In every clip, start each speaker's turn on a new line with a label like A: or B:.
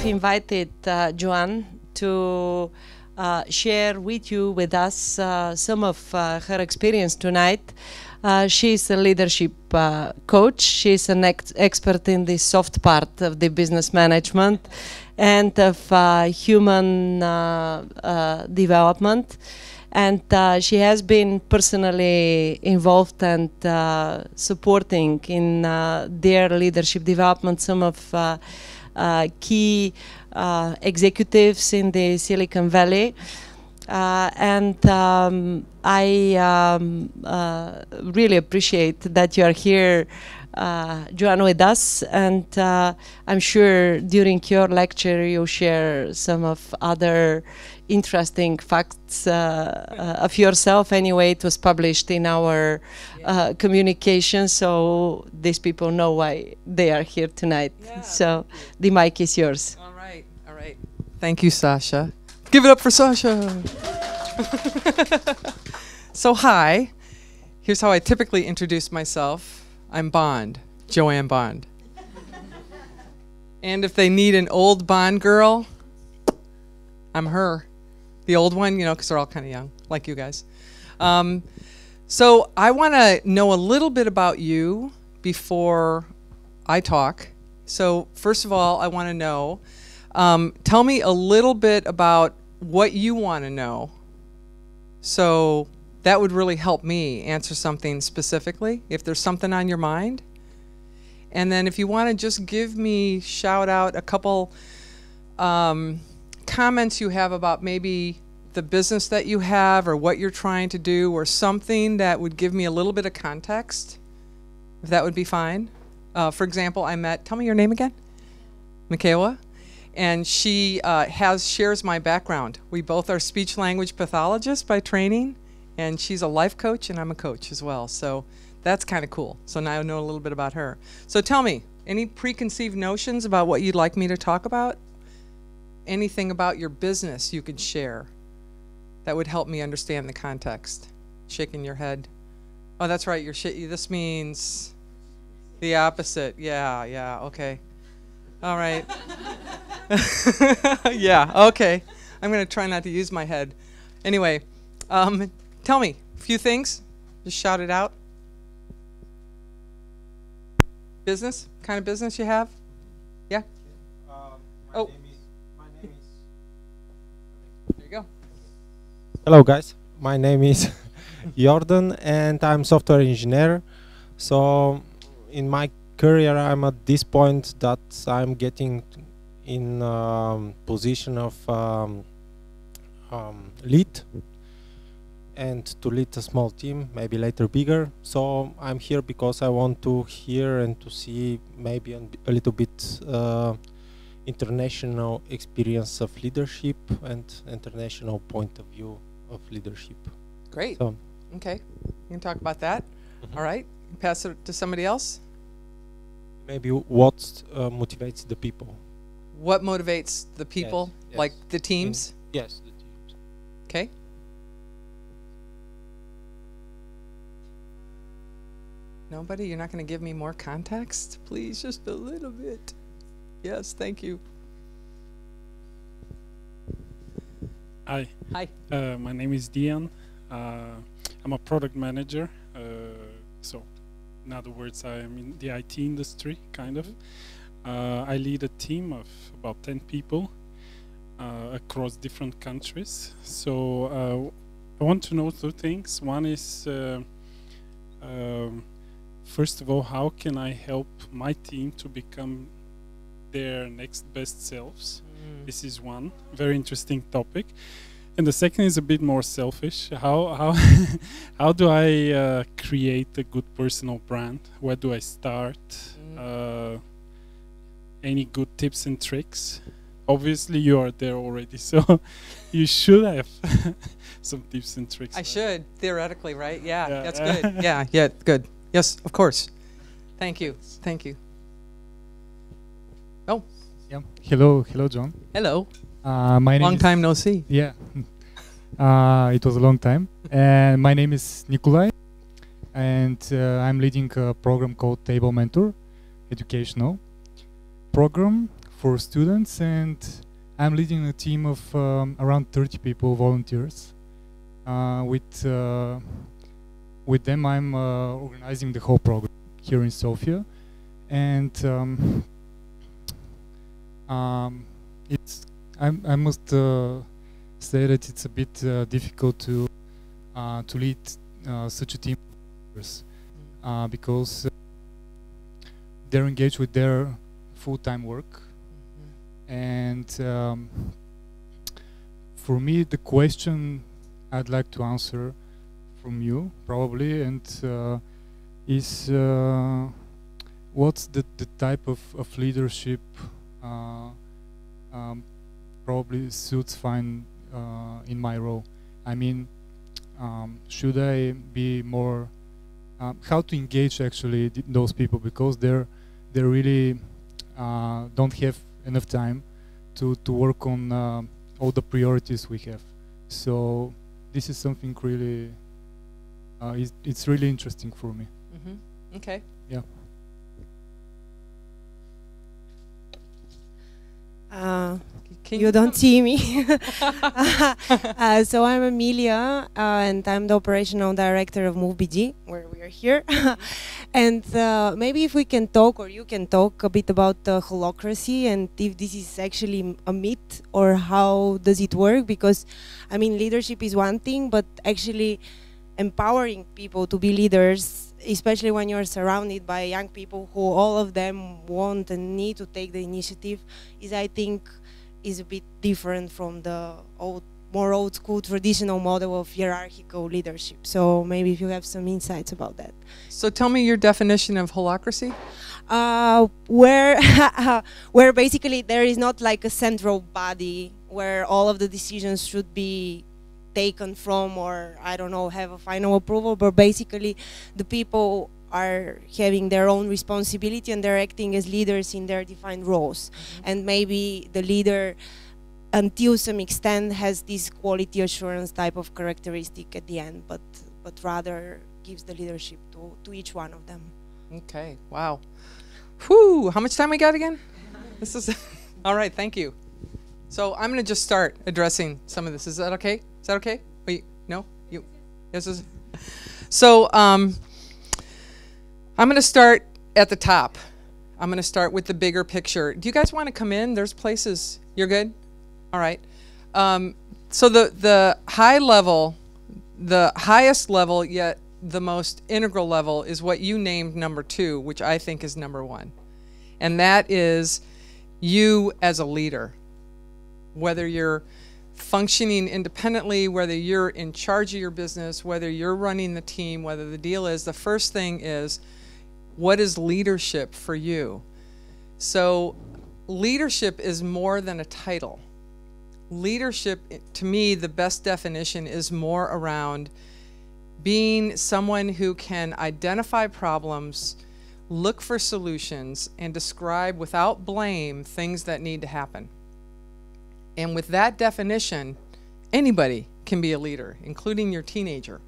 A: Invited Joanne to share with us some of her experience tonight. She's a leadership coach. She's an expert in the soft part of the business management and of human development. And she has been personally involved and supporting in their leadership development some of key executives in the Silicon Valley. I really appreciate that you are here, Joanne, with us. And I'm sure during your lecture you'll share some of other interesting facts of yourself. Anyway, it was published in our communication, so these people know why they are here tonight. Yeah, so the mic is yours.
B: All right, all right. Thank you, Sasha. Give it up for Sasha. So hi, here's how I typically introduce myself. I'm Bond, Joanne Bond. And if they need an old Bond girl, I'm her. The old one, you know, because they're all kind of young, like you guys. So I want to know a little bit about you before I talk. So first of all, I want to know, tell me a little bit about what you want to know. So that would really help me answer something specifically, if there's something on your mind. And then if you want to just give me, shout out a couple comments you have about maybe the business that you have or what you're trying to do, or something that would give me a little bit of context, if that would be fine. For example, I met, tell me your name again? Michaela. And she shares my background. We both are speech language pathologists by training, and she's a life coach and I'm a coach as well. So that's kind of cool. So now I know a little bit about her. So tell me, any preconceived notions about what you'd like me to talk about? Anything about your business you could share that would help me understand the context? Shaking your head. Oh, that's right. This means the opposite. Yeah, yeah, okay. All right. Yeah, okay. I'm going to try not to use my head. Anyway, tell me a few things. Just shout it out. Business? Kind of business you have? Yeah? My name is... There you go.
C: Hello, guys. My name is Jordan, and I'm software engineer. So in my career, I'm at this point that I'm getting in position of lead, and to lead a small team, maybe later bigger. So I'm here because I want to hear and to see maybe a little bit international experience of leadership and international point of view of leadership.
B: Great.
C: So,
B: okay, you can talk about that. All right, pass it to somebody else.
C: Maybe what motivates the people.
B: What motivates the people?
C: Yes,
B: like the teams?
C: Yes, the teams.
B: Okay. Nobody? You're not going to give me more context? Please, just a little bit. Yes, thank you.
D: Hi.
B: Hi.
D: My name is Dian. I'm a product manager. So, in other words, I am in the IT industry, kind of. I lead a team of about 10 people across different countries. So, I want to know two things. One is, first of all, how can I help my team to become their next best selves? This is one very interesting topic. And the second is a bit more selfish. How how do I create a good personal brand? Where do I start? Any good tips and tricks? Obviously, you are there already, so you should have some tips and tricks.
B: I should, theoretically, right? Yeah, that's good. Yeah, good. Yes, of course. Thank you. Thank you. Oh.
E: Yeah. Hello, John.
B: Hello.
E: My name
B: long time no see.
E: Yeah. It was a long time. And my name is Nikolai, and I'm leading a program called Table Mentor, educational program for students, and I'm leading a team of around 30 people, volunteers. With them, I'm organizing the whole program here in Sofia, and I must say that it's a bit difficult to lead such a team of volunteers, because they're engaged with their full-time work. And for me, the question I'd like to answer from you, probably, and is what's the type of leadership probably suits fine in my role? I mean, should I be more how to engage actually those people, because they're really don't have enough time to work on all the priorities we have. So this is something really it's really interesting for me.
B: Okay.
E: Yeah.
F: You don't see me. So I'm Amelia, and I'm the operational director of MoveBG, where we are here. And maybe if we can talk, or you can talk a bit about the holacracy, and if this is actually a myth, or how does it work? Because, I mean, leadership is one thing, but actually empowering people to be leaders, especially when you're surrounded by young people who all of them want and need to take the initiative, is, I think, is a bit different from the more old school traditional model of hierarchical leadership. So maybe if you have some insights about that.
B: So tell me your definition of holacracy.
F: Where basically there is not like a central body where all of the decisions should be taken from, or I don't know, have a final approval, but basically the people are having their own responsibility and they're acting as leaders in their defined roles. And maybe the leader, until some extent, has this quality assurance type of characteristic at the end, but rather gives the leadership to each one of them.
B: Okay, wow. Whew, how much time we got again? This is all right, thank you. So I'm going to just start addressing some of this. Is that okay? Is that okay? Wait, no? You? Yes, is. So I'm going to start at the top. I'm going to start with the bigger picture. Do you guys want to come in? There's places. You're good? All right. So the high level, the highest level, yet the most integral level, is what you named number 2, which I think is number 1. And that is you as a leader. Whether you're functioning independently, whether you're in charge of your business, whether you're running the team, whether the deal is, the first thing is, what is leadership for you? So leadership is more than a title. Leadership, to me, the best definition is more around being someone who can identify problems, look for solutions, and describe without blame things that need to happen. And with that definition, anybody can be a leader, including your teenager.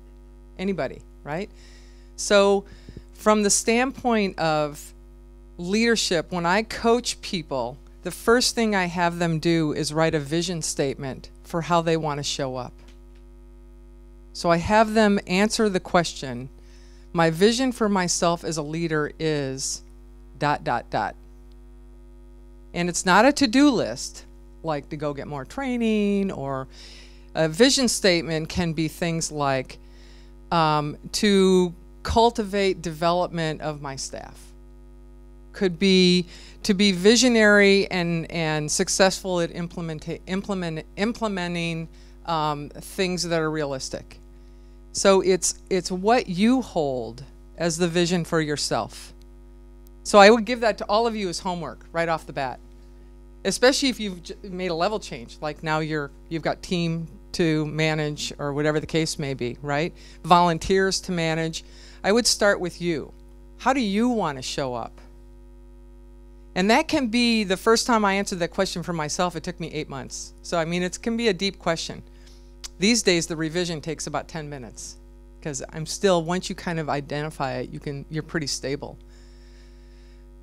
B: Anybody, right? So from the standpoint of leadership, when I coach people, the first thing I have them do is write a vision statement for how they want to show up. So I have them answer the question, my vision for myself as a leader is ... And it's not a to-do list, like to go get more training, or a vision statement can be things like to cultivate development of my staff. Could be to be visionary and successful at implementing things that are realistic. So it's what you hold as the vision for yourself. So I would give that to all of you as homework right off the bat, especially if you've made a level change, like now you've got team to manage or whatever the case may be, right? Volunteers to manage. I would start with you. How do you want to show up? And that can be, the first time I answered that question for myself, it took me 8 months. So I mean, it can be a deep question. These days, the revision takes about 10 minutes because I'm still, once you kind of identify it, you're pretty stable.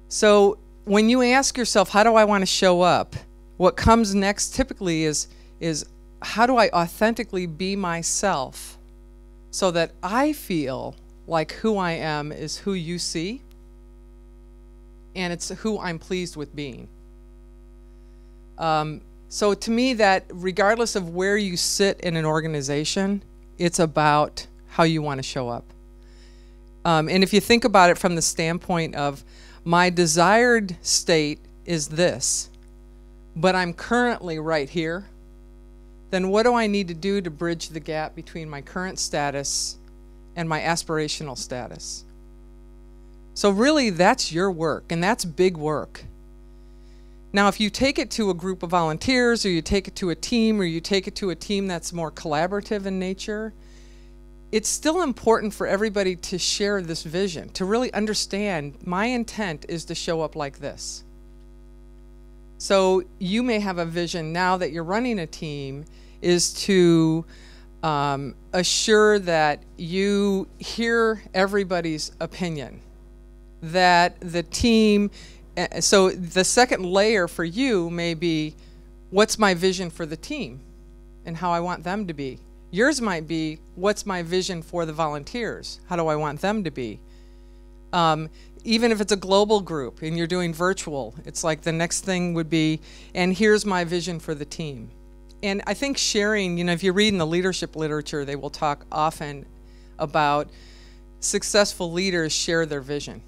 B: So when you ask yourself, how do I want to show up? What comes next typically is how do I authentically be myself so that I feel like who I am is who you see, and it's who I'm pleased with being. So to me, that regardless of where you sit in an organization, it's about how you want to show up. And if you think about it from the standpoint of my desired state is this, but I'm currently right here, then what do I need to do to bridge the gap between my current status and my aspirational status? So really, that's your work, and that's big work. Now, if you take it to a group of volunteers, or you take it to a team, or you take it to a team that's more collaborative in nature, it's still important for everybody to share this vision, to really understand my intent is to show up like this. So you may have a vision now that you're running a team is to assure that you hear everybody's opinion, that the team, so the second layer for you may be, what's my vision for the team and how I want them to be? Yours might be, what's my vision for the volunteers? How do I want them to be? Even if it's a global group and you're doing virtual, it's like the next thing would be, and here's my vision for the team. And I think sharing, you know, if you read in the leadership literature, they will talk often about successful leaders share their vision.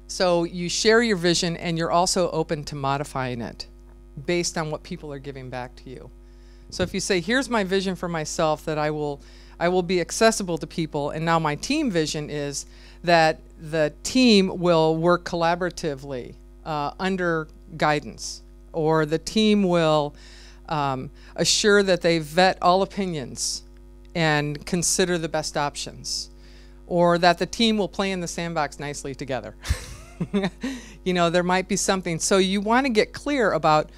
B: So you share your vision, and you're also open to modifying it based on what people are giving back to you. So if you say, here's my vision for myself, that I will be accessible to people, and now my team vision is that the team will work collaboratively under guidance, or the team will assure that they vet all opinions and consider the best options, or that the team will play in the sandbox nicely together. You know, there might be something. So you want to get clear about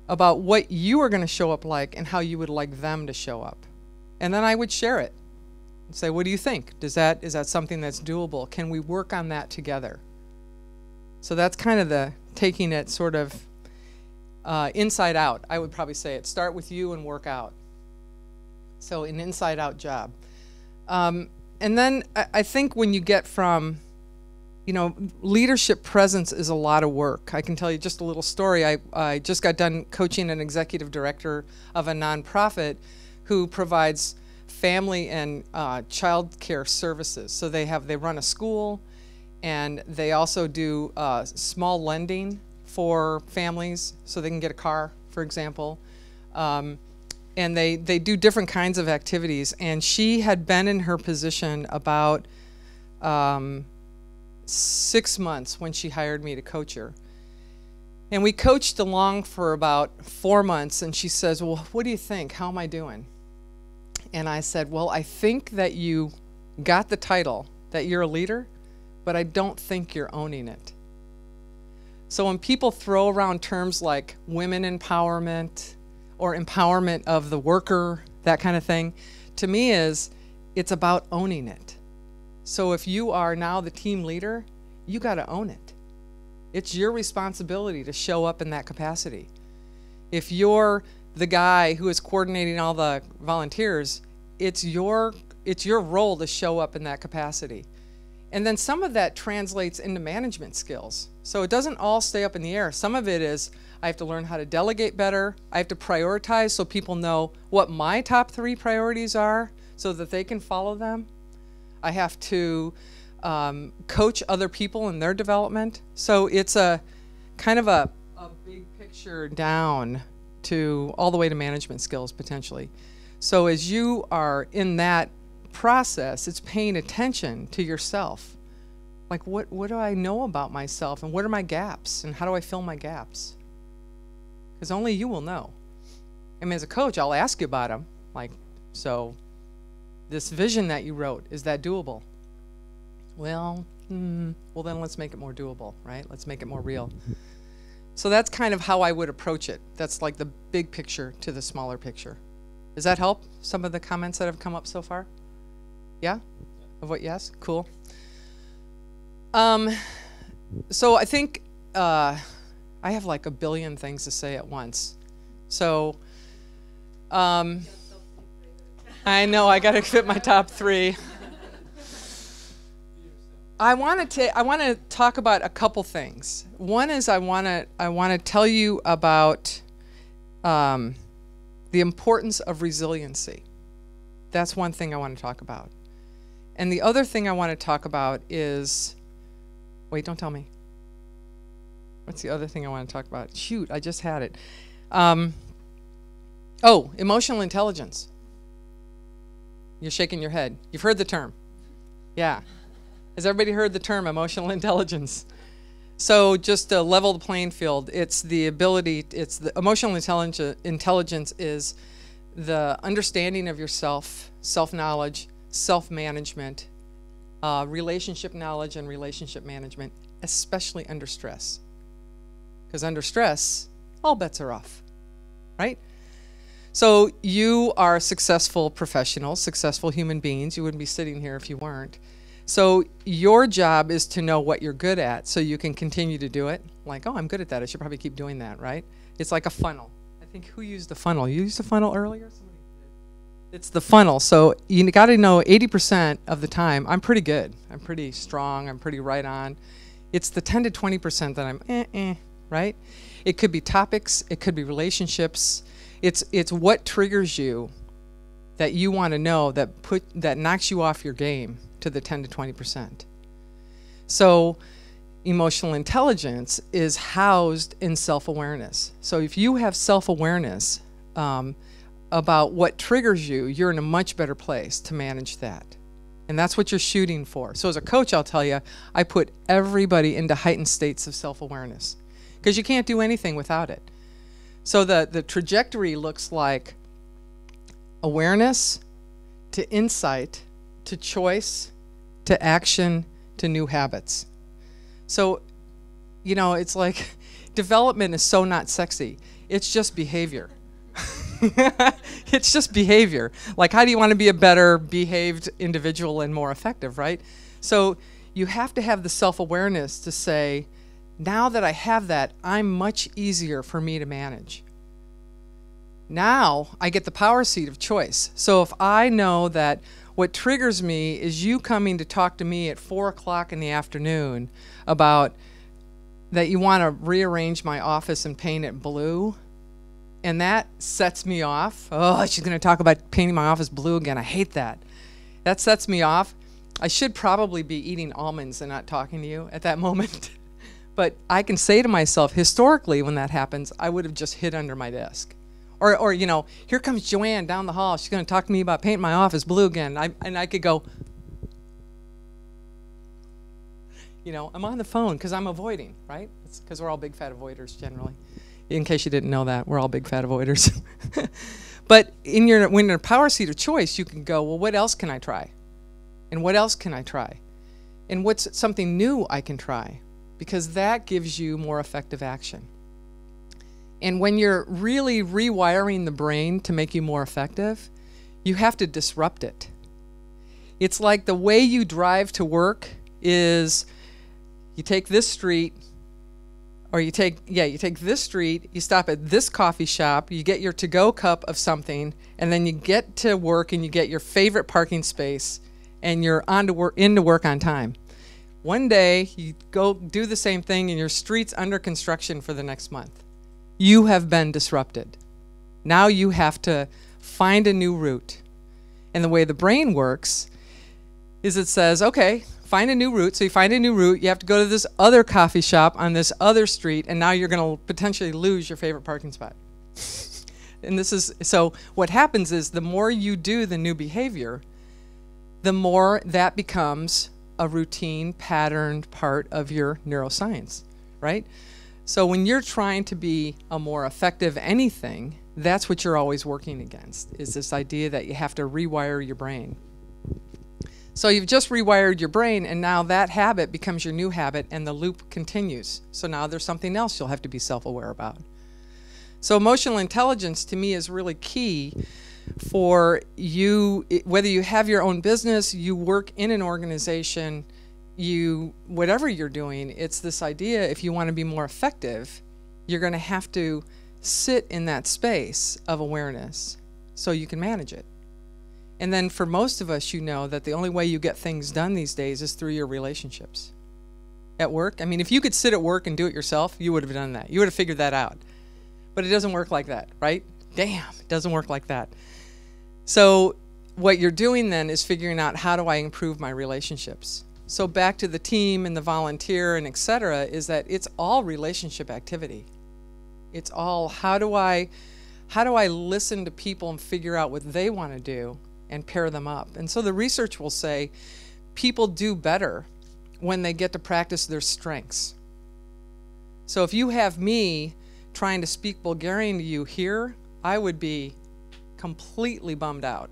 B: what you are going to show up like and how you would like them to show up. And then I would share it and say, what do you think? Is that something that's doable? Can we work on that together? So that's kind of the taking it sort of inside out. I would probably say it. Start with you and work out. So an inside out job. And then I think when you get from, you know, leadership presence is a lot of work. I can tell you just a little story. I just got done coaching an executive director of a nonprofit who provides family and child care services. So they run a school, and they also do small lending for families so they can get a car, for example. And they do different kinds of activities. And she had been in her position about 6 months when she hired me to coach her. And we coached along for about 4 months, and she says, well, what do you think? How am I doing? And I said, well, I think that you got the title, that you're a leader, but I don't think you're owning it. So when people throw around terms like women empowerment or empowerment of the worker, that kind of thing, to me it's about owning it. So if you are now the team leader, you got to own it. It's your responsibility to show up in that capacity. If you're the guy who is coordinating all the volunteers, it's your role to show up in that capacity. And then some of that translates into management skills. So it doesn't all stay up in the air. Some of it is, I have to learn how to delegate better. I have to prioritize so people know what my top 3 priorities are so that they can follow them. I have to coach other people in their development. So it's a kind of a big picture down to all the way to management skills potentially. So as you are in that process, it's paying attention to yourself. Like, what do I know about myself, and what are my gaps, and how do I fill my gaps? Because only you will know. I mean, as a coach, I'll ask you about them. Like, so this vision that you wrote, is that doable? Well, well then let's make it more doable, right? Let's make it more real. So that's kind of how I would approach it. That's like the big picture to the smaller picture. Does that help? Some of the comments that have come up so far? Yeah? Of what? Yes? Cool. So I think I have like a billion things to say at once. So I know I got to fit my top three. I want to talk about a couple things. One is I want to tell you about the importance of resiliency. That's one thing I want to talk about. And the other thing I want to talk about is, wait, don't tell me. What's the other thing I want to talk about? Shoot, I just had it. Oh, emotional intelligence. You're shaking your head. You've heard the term. Yeah. Has everybody heard the term emotional intelligence? So just to level the playing field, it's the ability, it's the emotional intelligence is the understanding of yourself, self-knowledge, self-management, relationship knowledge and relationship management, especially under stress. Because under stress, all bets are off, right? So you are successful professionals, successful human beings. You wouldn't be sitting here if you weren't. So your job is to know what you're good at so you can continue to do it. Like, oh, I'm good at that. I should probably keep doing that, right? It's like a funnel. I think who used the funnel? You used the funnel earlier? Somebody did. It's the funnel. So you got to know 80% of the time, I'm pretty good. I'm pretty strong. I'm pretty right on. It's the 10 to 20% that I'm right? It could be topics. It could be relationships. It's what triggers you that you want to know that knocks you off your game to the 10 to 20%. So emotional intelligence is housed in self-awareness. So if you have self-awareness about what triggers you, you're in a much better place to manage that. And that's what you're shooting for. So as a coach, I'll tell you, I put everybody into heightened states of self-awareness because you can't do anything without it. So the trajectory looks like awareness to insight to choice to action to new habits. So, you know, it's like development is so not sexy. It's just behavior. It's just behavior. Like, how do you want to be a better behaved individual and more effective, right? So you have to have the self-awareness to say, now that I have that, I'm much easier for me to manage. Now I get the power seat of choice. So if I know that what triggers me is you coming to talk to me at 4 o'clock in the afternoon about that you want to rearrange my office and paint it blue, and that sets me off. Oh, she's going to talk about painting my office blue again. I hate that. That sets me off. I should probably be eating almonds and not talking to you at that moment. But I can say to myself, historically, when that happens, I would have just hid under my desk. Or you know, here comes Joanne down the hall. She's going to talk to me about painting my office blue again. And I could go, you know, I'm on the phone because I'm avoiding, right? It's because we're all big fat avoiders generally. In case you didn't know that, we're all big fat avoiders. But when you're in a power seat of choice, you can go, well, what else can I try? And what else can I try? And what's something new I can try? Because that gives you more effective action. And when you're really rewiring the brain to make you more effective, you have to disrupt it. It's like the way you drive to work is you take this street, or you take this street, you stop at this coffee shop, you get your to-go cup of something, and then you get to work and you get your favorite parking space, and you're into work on time. One day, you go do the same thing and your street's under construction for the next month. You have been disrupted. Now you have to find a new route. And the way the brain works is it says, okay, find a new route. So you find a new route, you have to go to this other coffee shop on this other street, and now you're going to potentially lose your favorite parking spot. And this is, so what happens is the more you do the new behavior, the more that becomes a routine, patterned part of your neuroscience, right? So when you're trying to be a more effective anything, that's what you're always working against, is this idea that you have to rewire your brain. So you've just rewired your brain, and now that habit becomes your new habit, and the loop continues. So now there's something else you'll have to be self-aware about. So emotional intelligence, to me, is really key for you, whether you have your own business, you work in an organization, whatever you're doing, it's this idea, if you want to be more effective, you're going to have to sit in that space of awareness so you can manage it. And then for most of us, you know that the only way you get things done these days is through your relationships. At work, I mean, if you could sit at work and do it yourself, you would have done that. You would have figured that out. But it doesn't work like that, right? Damn, it doesn't work like that. So what you're doing then is figuring out, how do I improve my relationships? So back to the team and the volunteer and et cetera, is that it's all relationship activity. It's all, how do I listen to people and figure out what they want to do and pair them up? And so the research will say people do better when they get to practice their strengths. So if you have me trying to speak Bulgarian to you here, I would be completely bummed out.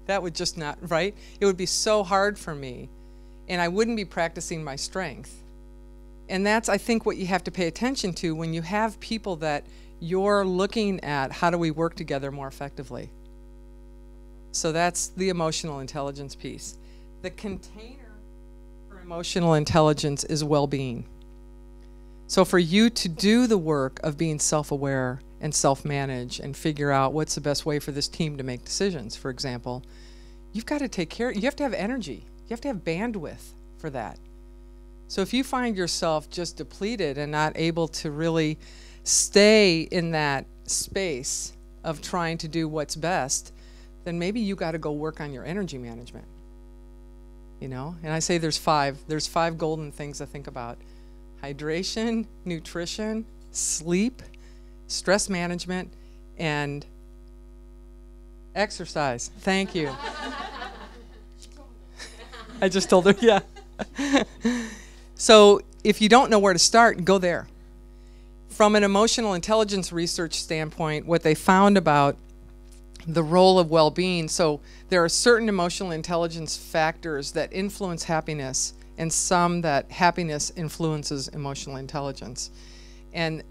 B: That would just not, right? It would be so hard for me, and I wouldn't be practicing my strength. And that's, I think, what you have to pay attention to when you have people that you're looking at, how do we work together more effectively? So that's the emotional intelligence piece. The container for emotional intelligence is well-being. So for you to do the work of being self-aware and self-manage and figure out what's the best way for this team to make decisions, for example, you've got to take care, you have to have energy, you have to have bandwidth for that. So if you find yourself just depleted and not able to really stay in that space of trying to do what's best, then maybe you got to go work on your energy management. You know, and I say there's five golden things to think about: hydration, nutrition, sleep, stress management, and exercise. Thank you. I just told her, yeah. So if you don't know where to start, go there. From an emotional intelligence research standpoint, what they found about the role of well-being, so there are certain emotional intelligence factors that influence happiness, and some that happiness influences emotional intelligence. And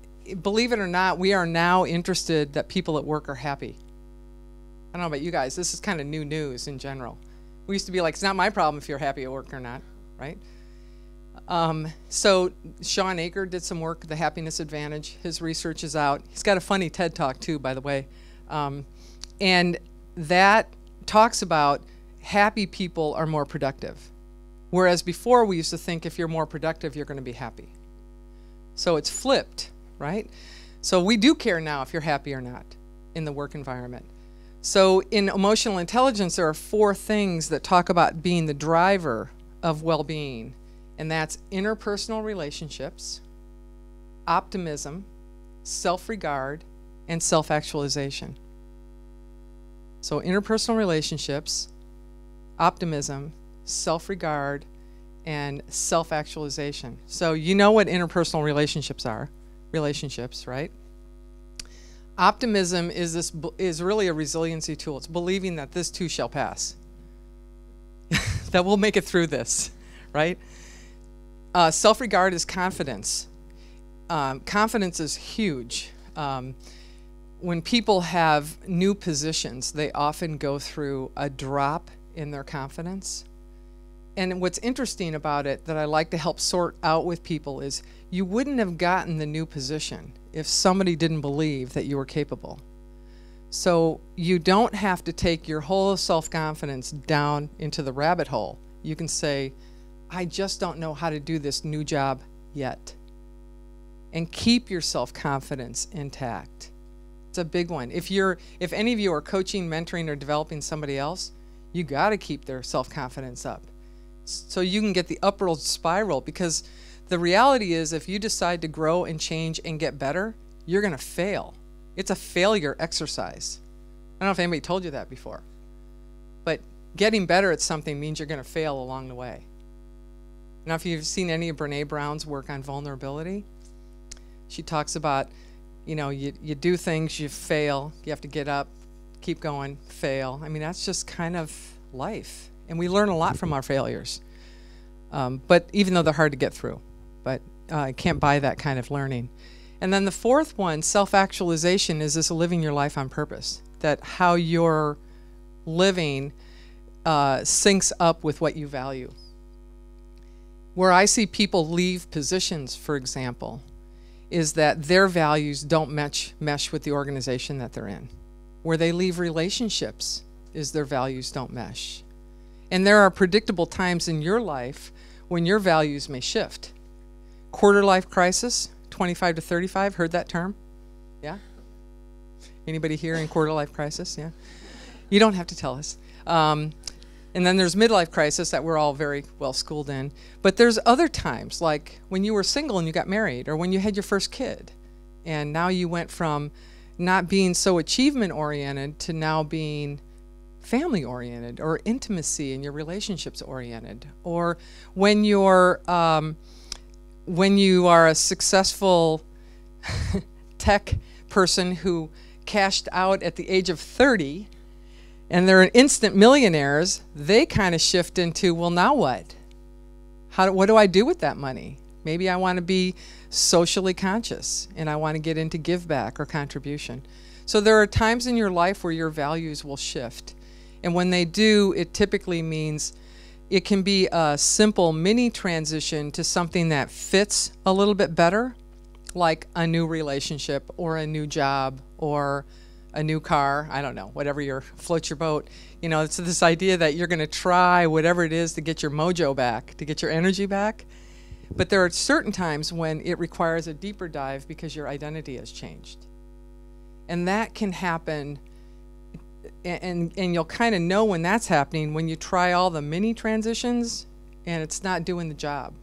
B: believe it or not, we are now interested that people at work are happy. I don't know about you guys, this is kind of new news in general. We used to be like, it's not my problem if you're happy at work or not, right? So Sean Aker did some work, The Happiness Advantage. His research is out. He's got a funny TED Talk too, by the way. And that talks about happy people are more productive. Whereas before we used to think if you're more productive, you're going to be happy. So it's flipped, right? So we do care now if you're happy or not in the work environment. So in emotional intelligence, there are 4 things that talk about being the driver of well-being. And that's interpersonal relationships, optimism, self-regard, and self-actualization. So interpersonal relationships, optimism, self-regard, and self-actualization. So you know what interpersonal relationships are, right? Optimism is really a resiliency tool. It's believing that this too shall pass, that we'll make it through this, right? Self-regard is confidence. Confidence is huge. When people have new positions, they often go through a drop in their confidence. And what's interesting about it that I like to help sort out with people is you wouldn't have gotten the new position if somebody didn't believe that you were capable. So you don't have to take your whole self-confidence down into the rabbit hole. You can say, I just don't know how to do this new job yet. And keep your self-confidence intact. It's a big one. If any of you are coaching, mentoring, or developing somebody else, you got to keep their self-confidence up so you can get the upward spiral, because the reality is if you decide to grow and change and get better, you're going to fail. It's a failure exercise. I don't know if anybody told you that before. But getting better at something means you're going to fail along the way. Now, if you've seen any of Brene Brown's work on vulnerability, she talks about, you know, you do things, you fail, you have to get up, keep going, fail. I mean, that's just kind of life. And we learn a lot from our failures. But even though they're hard to get through, but I can't buy that kind of learning. And then the fourth one, self-actualization, is this living your life on purpose. That how you're living syncs up with what you value. Where I see people leave positions, for example, is that their values don't mesh with the organization that they're in. Where they leave relationships is their values don't mesh. And there are predictable times in your life when your values may shift. Quarter life crisis, 25 to 35, heard that term? Yeah? Anybody here in quarter life crisis? Yeah? You don't have to tell us. And then there's midlife crisis that we're all very well schooled in. But there's other times, like when you were single and you got married, or when you had your first kid, and now you went from not being so achievement oriented to now being family oriented, or intimacy in your relationships oriented, or when you're when you are a successful tech person who cashed out at the age of 30 and they're instant millionaires, they kind of shift into, well, now what? What do I do with that money? Maybe I want to be socially conscious and I want to get into give back or contribution. So there are times in your life where your values will shift. And when they do, it typically means it can be a simple mini transition to something that fits a little bit better, like a new relationship or a new job or a new car. I don't know, whatever floats your boat. You know, it's this idea that you're going to try whatever it is to get your mojo back, to get your energy back. But there are certain times when it requires a deeper dive because your identity has changed. And that can happen, and you'll kind of know when that's happening when you try all the mini transitions and it's not doing the job.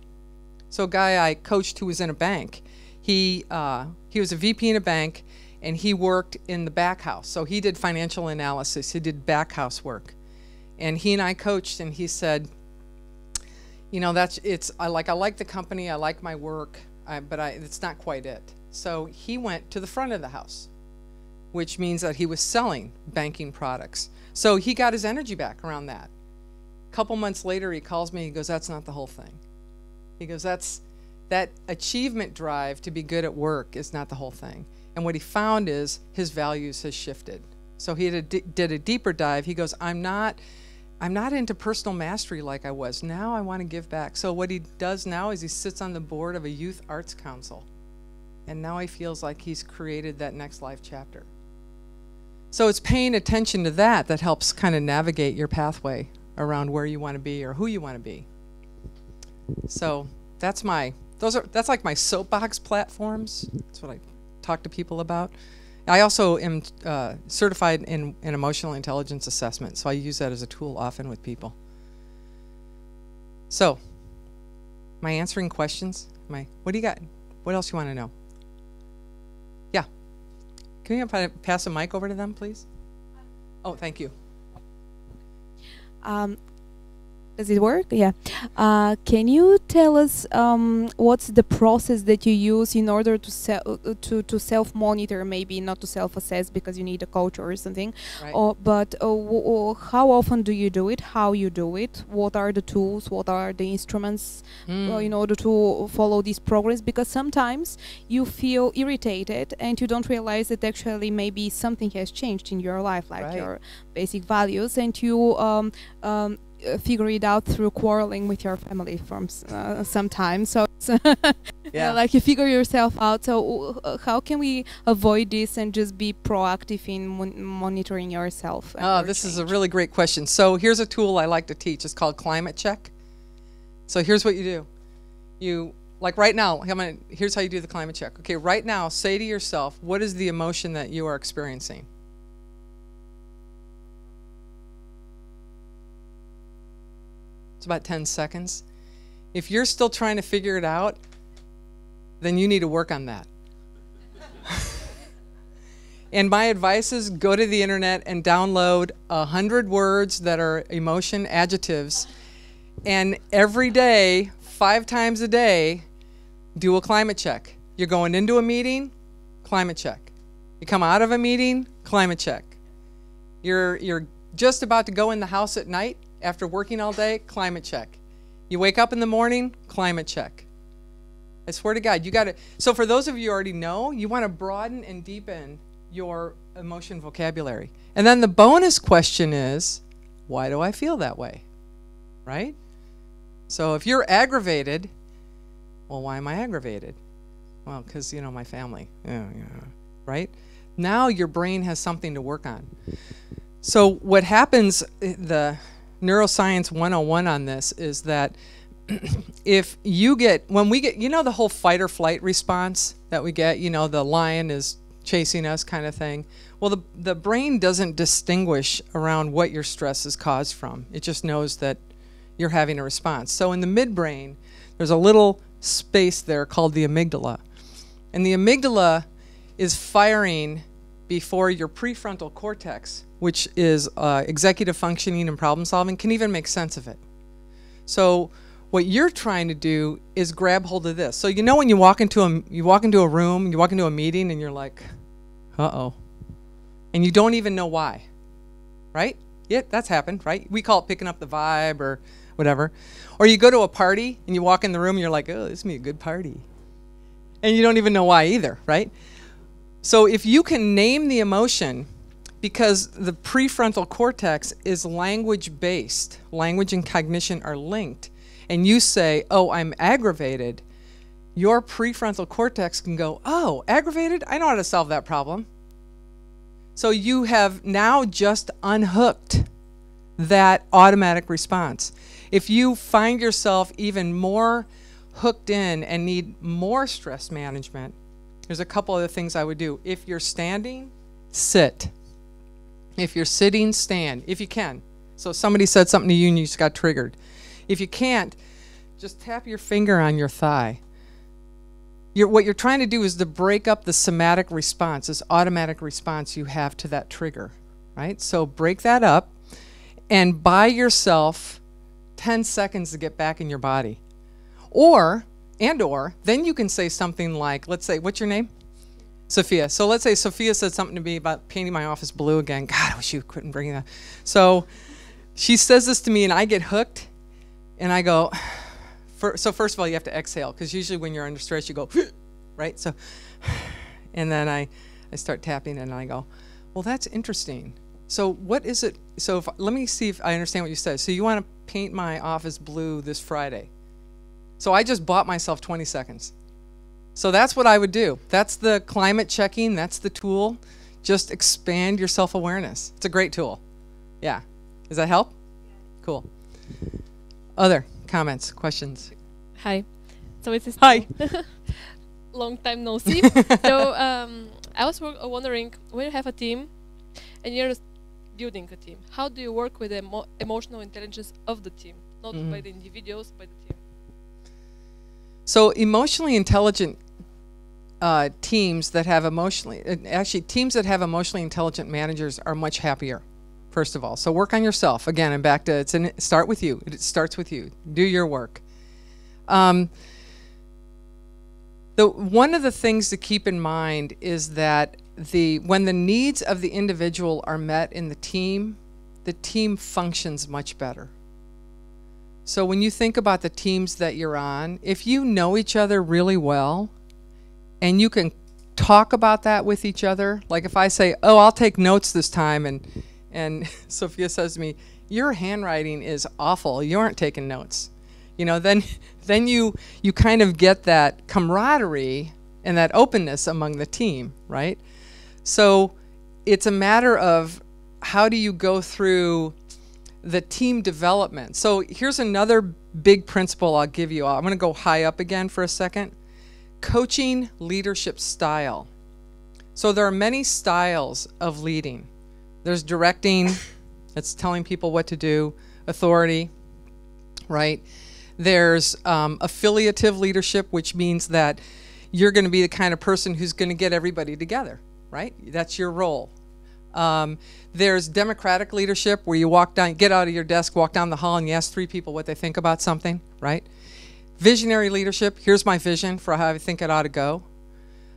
B: So a guy I coached who was in a bank, he was a VP in a bank, and he worked in the back house. So he did financial analysis, he did back house work. And he and I coached, and he said, you know, I like the company, I like my work, but it's not quite it. So he went to the front of the house, which means that he was selling banking products. So he got his energy back around that. A couple months later, he calls me, he goes, that's not the whole thing. He goes, that achievement drive to be good at work is not the whole thing. And what he found is his values has shifted. So he did a deeper dive. He goes, I'm not into personal mastery like I was. Now I want to give back. So what he does now is he sits on the board of a youth arts council. And now he feels like he's created that next life chapter. So it's paying attention to that helps kind of navigate your pathway around where you want to be or who you want to be. So that's like my soapbox platforms. That's what I talk to people about. I also am certified in emotional intelligence assessment, so I use that as a tool often with people. So, am I answering questions? What do you got? What else you want to know? Yeah. Can you pass a mic over to them, please? Oh, thank you.
G: Does it work? Yeah. Can you tell us what's the process that you use in order to self-monitor, maybe not to self-assess because you need a coach or something, right. But how often do you do it? How you do it? What are the tools? What are the instruments in order to follow this progress? Because sometimes you feel irritated and you don't realize that actually maybe something has changed in your life, like right. your basic values, and you figure it out through quarreling with your family from sometimes. So it's
B: yeah.
G: Like you figure yourself out. So how can we avoid this and just be proactive in monitoring yourself?
B: Oh, this is a really great question. So here's a tool I like to teach. It's called Climate Check. So here's what you do. You, like right now, here's how you do the climate check. Okay, right now, say to yourself, what is the emotion that you are experiencing? About 10 seconds. If you're still trying to figure it out, then you need to work on that. And my advice is go to the internet and download 100 words that are emotion adjectives. And every day, 5 times a day, do a climate check. You're going into a meeting, climate check. You come out of a meeting, climate check. You're just about to go in the house at night after working all day, climate check. You wake up in the morning, climate check. I swear to God, you got to. So for those of you who already know, you want to broaden and deepen your emotion vocabulary. And then the bonus question is, why do I feel that way? Right? So if you're aggravated, well, why am I aggravated? Well, because, you know, my family. Right? Now your brain has something to work on. So what happens, the neuroscience 101 on this is that if you get, when we get, you know, the whole fight or flight response that we get, you know, the lion is chasing us kind of thing. Well, the brain doesn't distinguish around what your stress is caused from. It just knows that you're having a response. So in the midbrain, there's a little space there called the amygdala. And the amygdala is firing before your prefrontal cortex, which is executive functioning and problem solving, can even make sense of it. So what you're trying to do is grab hold of this. So you know when you walk into a room, you walk into a meeting, and you're like, uh-oh. And you don't even know why, right? Yeah, that's happened, right? We call it picking up the vibe or whatever. Or you go to a party, and you walk in the room, and you're like, oh, this is going to be a good party. And you don't even know why either, right? So if you can name the emotion, because the prefrontal cortex is language-based, language and cognition are linked, and you say, oh, I'm aggravated, your prefrontal cortex can go, oh, aggravated? I know how to solve that problem. So you have now just unhooked that automatic response. If you find yourself even more hooked in and need more stress management, there's a couple other things I would do. If you're standing, sit. If you're sitting, stand, if you can. So somebody said something to you and you just got triggered. If you can't, just tap your finger on your thigh. What you're trying to do is to break up the somatic response, this automatic response you have to that trigger, right? So break that up and buy yourself 10 seconds to get back in your body. Or then you can say something like, let's say, what's your name? Sophia. So let's say Sophia said something to me about painting my office blue again. God, I wish you couldn't bring that. So she says this to me and I get hooked and I go, so first of all, you have to exhale, because usually when you're under stress, you go, right? So, and then I start tapping and I go, well, that's interesting. So what is it? So let me see if I understand what you said. So you want to paint my office blue this Friday. So I just bought myself 20 seconds. So that's what I would do. That's the climate checking. That's the tool. Just expand your self-awareness. It's a great tool. Yeah. Does that help? Cool. Other comments, questions?
H: Hi. So it's
B: Hi.
H: long time no see. So I was wondering, when you have a team and you're building a team, how do you work with the emotional intelligence of the team? Not by the individuals, by the team.
B: So emotionally intelligent teams that have teams that have emotionally intelligent managers are much happier, first of all. So work on yourself. Again, I'm back to start with you. It starts with you. Do your work. One of the things to keep in mind is that when the needs of the individual are met in the team functions much better. So when you think about the teams that you're on, if you know each other really well and you can talk about that with each other, like if I say, oh, I'll take notes this time, and Sophia says to me, your handwriting is awful, you aren't taking notes. You know, then you kind of get that camaraderie and that openness among the team, right? So it's a matter of how do you go through the team development. So here's another big principle I'll give you. I'm going to go high up again for a second. Coaching leadership style. So there are many styles of leading. There's directing, that's telling people what to do, authority, right? There's affiliative leadership, which means that you're going to be the kind of person who's going to get everybody together. right? That's your role. There's democratic leadership where you walk down, get out of your desk, walk down the hall, and you ask 3 people what they think about something, right? Visionary leadership, here's my vision for how I think it ought to go.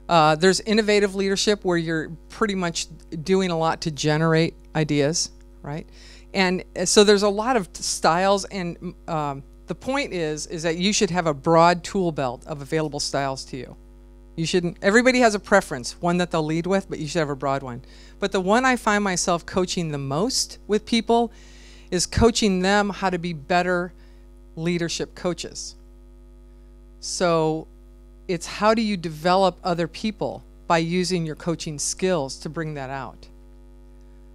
B: There's innovative leadership where you're pretty much doing a lot to generate ideas, right? And so there's a lot of styles, and the point is that you should have a broad tool belt of available styles to you. You shouldn't, everybody has a preference, one that they'll lead with, but you should have a broad one. But the one I find myself coaching the most with people is coaching them how to be better leadership coaches. So it's how do you develop other people by using your coaching skills to bring that out.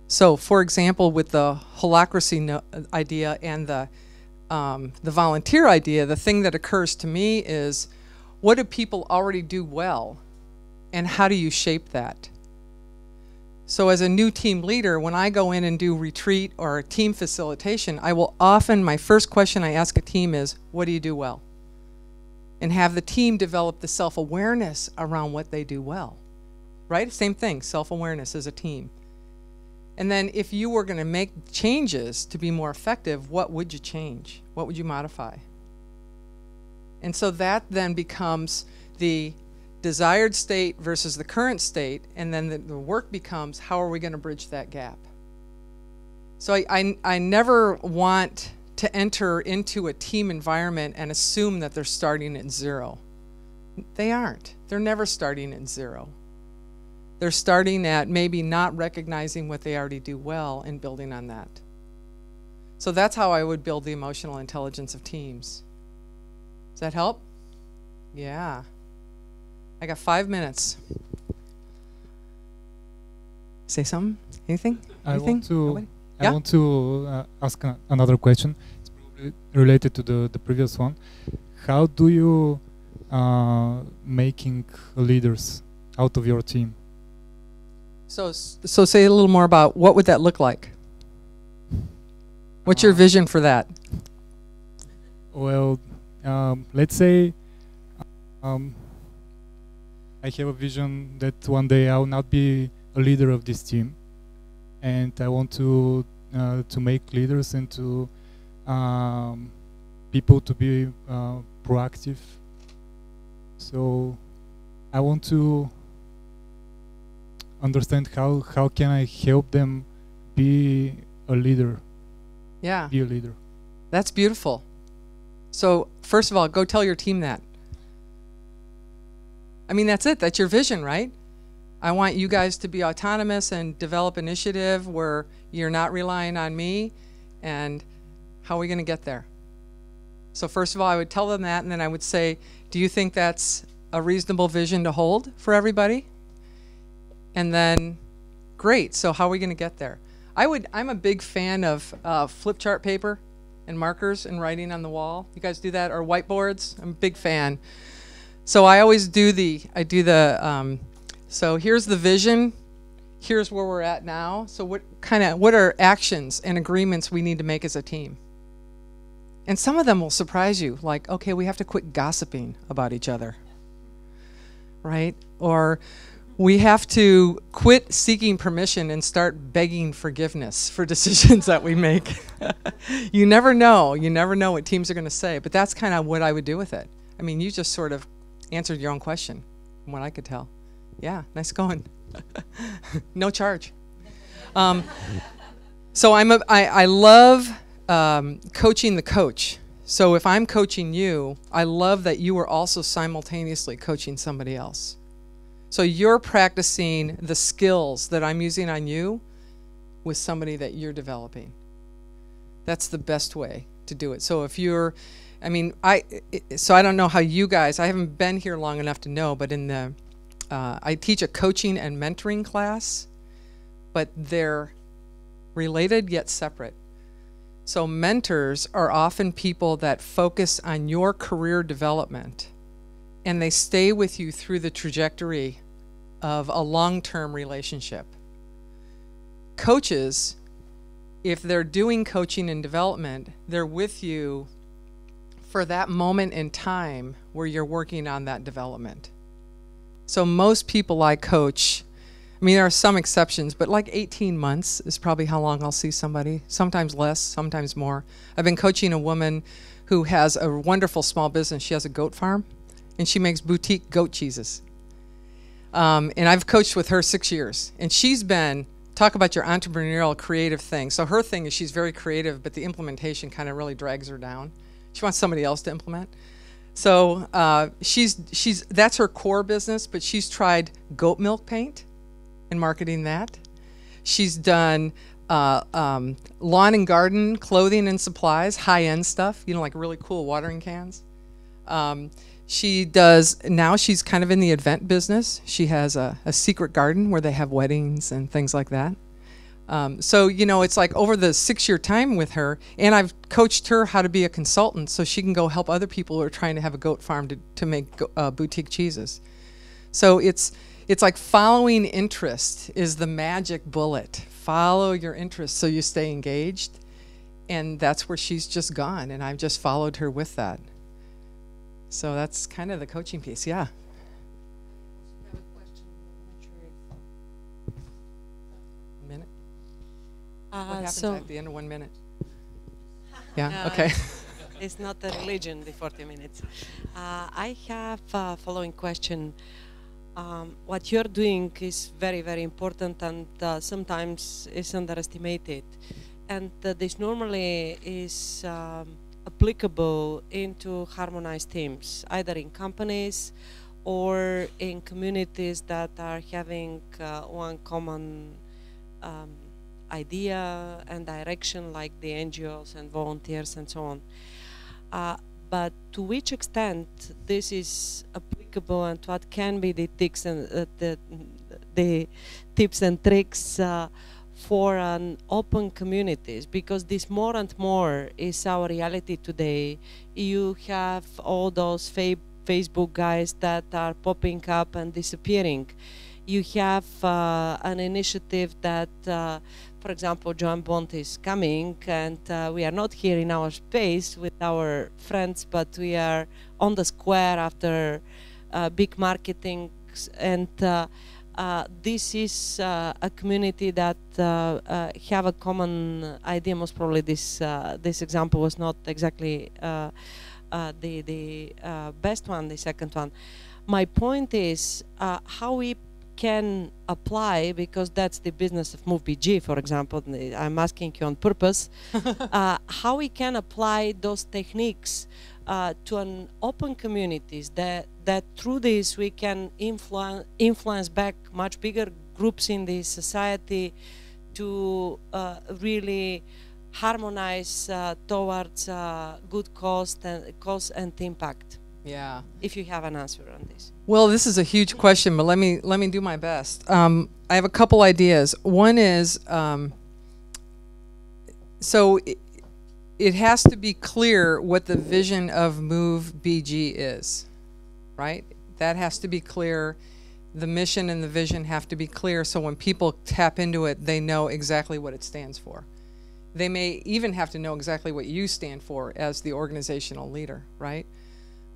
B: So for example, with the holacracy idea and the volunteer idea, the thing that occurs to me is, what do people already do well, and how do you shape that? So as a new team leader, when I go in and do retreat or team facilitation, I will often, my first question I ask a team is, what do you do well? And have the team develop the self-awareness around what they do well, right? Same thing, self-awareness as a team. And then if you were going to make changes to be more effective, what would you change? What would you modify? And so that then becomes the desired state versus the current state, and then the work becomes, how are we going to bridge that gap? So I never want to enter into a team environment and assume that they're starting at 0. They aren't. They're never starting at 0. They're starting at maybe not recognizing what they already do well and building on that. So that's how I would build the emotional intelligence of teams. Does that help? Yeah. I got 5 minutes. Say something? Anything?
E: I want
B: Yeah?
E: to ask another question. It's probably related to the previous one. How do you making leaders out of your team?
B: So say a little more about what would that look like? What's your vision for that?
E: Well, let's say I have a vision that one day I will not be a leader of this team, and I want to make leaders and to people to be proactive. So I want to understand how can I help them be a leader.
B: Yeah.
E: Be a leader.
B: That's beautiful. So first of all, go tell your team that. I mean, that's it. That's your vision, right? I want you guys to be autonomous and develop initiative where you're not relying on me. And how are we going to get there? So first of all, I would tell them that, and then I would say, do you think that's a reasonable vision to hold for everybody? And then, great, so how are we going to get there? I'm a big fan of flip chart paper and markers and writing on the wall. You guys do that? Or whiteboards? I'm a big fan. So I always do so here's the vision, here's where we're at now. So what are actions and agreements we need to make as a team? And some of them will surprise you, like, okay, we have to quit gossiping about each other, right? Or we have to quit seeking permission and start begging forgiveness for decisions that we make. You never know. You never know what teams are going to say, but that's kind of what I would do with it. I mean, you just sort of answered your own question, from what I could tell. Yeah, nice going. No charge. So I love coaching the coach. So if I'm coaching you, I love that you are also simultaneously coaching somebody else. So you're practicing the skills that I'm using on you with somebody that you're developing. That's the best way to do it. So if you're, so I don't know how you guys, I haven't been here long enough to know, but I teach a coaching and mentoring class, but they're related yet separate. So mentors are often people that focus on your career development, and they stay with you through the trajectory of a long-term relationship. Coaches, if they're doing coaching and development, they're with you for that moment in time where you're working on that development. So most people I coach I mean, there are some exceptions, but like 18 months is probably how long I'll see somebody, sometimes less, sometimes more. I've been coaching a woman who has a wonderful small business. She has a goat farm, and she makes boutique goat cheeses. And I've coached with her 6 years, and she's been, talk about your entrepreneurial creative thing. So her thing is she's very creative, but the implementation kind of really drags her down. She wants somebody else to implement. So that's her core business, but she's tried goat milk paint and marketing that. She's done lawn and garden clothing and supplies, high-end stuff, you know, like really cool watering cans. She does, now she's kind of in the event business. She has a secret garden where they have weddings and things like that. So, you know, it's like over the 6-year time with her, and I've coached her how to be a consultant so she can go help other people who are trying to have a goat farm to make boutique cheeses. So it's like following interest is the magic bullet. Follow your interest so you stay engaged. And that's where she's just gone, and I've just followed her with that. So that's kind of the coaching piece, yeah. A minute? What happens at the end of 1 minute? Yeah, okay.
A: It's not a religion, the 40 minutes. I have a following question. What you're doing is very, very important, and sometimes is underestimated. And this normally is applicable into harmonized teams, either in companies or in communities that are having one common idea and direction, like the NGOs and volunteers and so on. But to which extent this is applicable, and what can be the tips and the tips and tricks for an open communities, because this more and more is our reality today. You have all those Facebook guys that are popping up and disappearing. You have an initiative that, for example, Joanne Boнд is coming, and we are not here in our space with our friends, but we are on the square after big marketing, and this is a community that have a common idea. Most probably this example was not exactly the best one, the second one. My point is how we can apply, because that's the business of Move BG, for example. I'm asking you on purpose, how we can apply those techniques to an open communities, that through this we can influence back much bigger groups in the society to really harmonize towards good cause and impact.
B: Yeah.
A: If you have an answer on this.
B: Well, this is a huge question, but let me do my best. I have a couple ideas. One is, so it has to be clear what the vision of Move BG is, right? That has to be clear. The mission and the vision have to be clear, so when people tap into it, they know exactly what it stands for. They may even have to know exactly what you stand for as the organizational leader, right?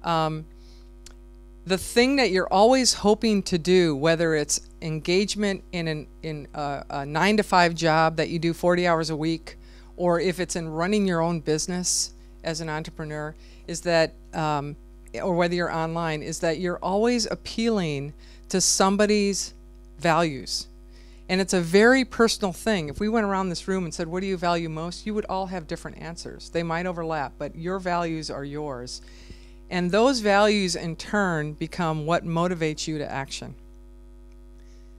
B: The thing that you're always hoping to do, whether it's engagement in a 9-to-5 job that you do 40 hours a week, or if it's in running your own business as an entrepreneur, is that, or whether you're online, is that you're always appealing to somebody's values. And it's a very personal thing. If we went around this room and said, what do you value most? You would all have different answers. They might overlap, but your values are yours. And those values, in turn, become what motivates you to action.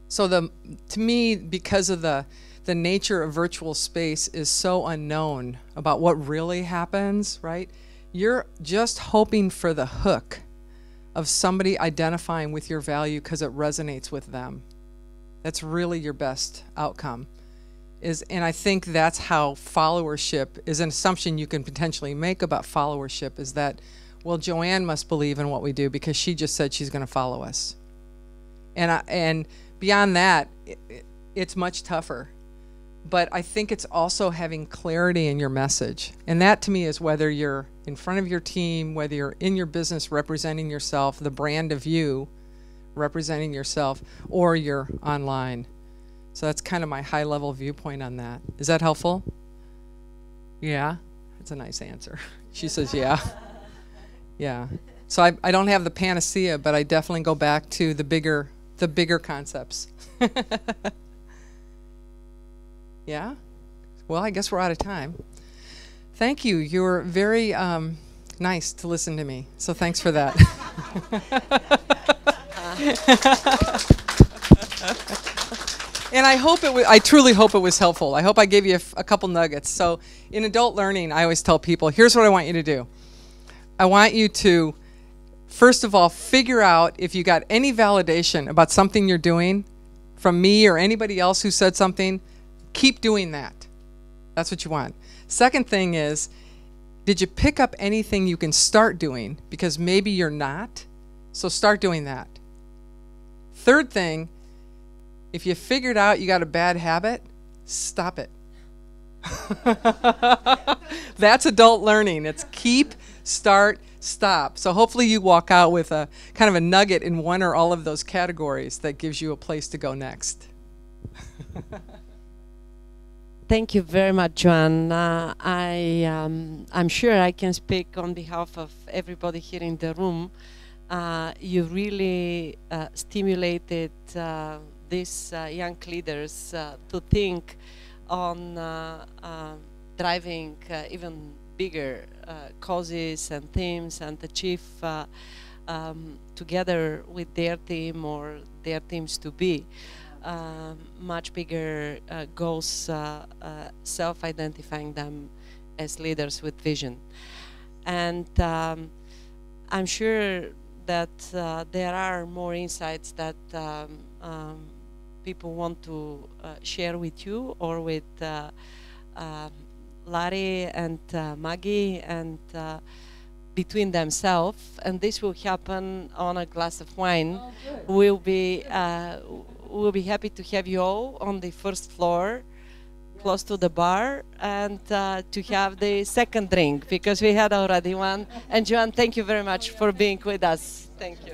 B: So to me, because of the nature of virtual space is so unknown about what really happens, right? You're just hoping for the hook of somebody identifying with your value because it resonates with them. That's really your best outcome. And I think that's how followership is an assumption you can potentially make about followership, is that, well, Joanne must believe in what we do because she just said she's going to follow us. And beyond that, it's much tougher. But I think it's also having clarity in your message. And that, to me, is whether you're in front of your team, whether you're in your business representing yourself, the brand of you, representing yourself, or you're online. So that's kind of my high-level viewpoint on that. Is that helpful? Yeah? That's a nice answer. She says, yeah. Yeah. So I don't have the panacea, but I definitely go back to the bigger concepts. Yeah? Well, I guess we're out of time. Thank you. You were very nice to listen to me. So thanks for that. And I truly hope it was helpful. I hope I gave you a couple nuggets. So in adult learning, I always tell people, here's what I want you to do. I want you to, first of all, figure out if you got any validation about something you're doing from me or anybody else who said something. Keep doing that. That's what you want. Second thing is, did you pick up anything you can start doing? Because maybe you're not. So start doing that. Third thing, if you figured out you got a bad habit, stop it. That's adult learning. It's keep, start, stop. So hopefully you walk out with a kind of a nugget in one or all of those categories that gives you a place to go next.
A: Thank you very much, Joanne. I'm sure I can speak on behalf of everybody here in the room. You really stimulated these young leaders to think on driving even bigger causes and themes and achieve together with their team or their teams to be much bigger goals, self-identifying them as leaders with vision. And I'm sure that there are more insights that people want to share with you or with Larry and Maggie and between themselves, and this will happen on a glass of wine. We'll be happy to have you all on the first floor, close to the bar, and to have the second drink, because we had already one. And Joanne, thank you very much for being with us. Thank you.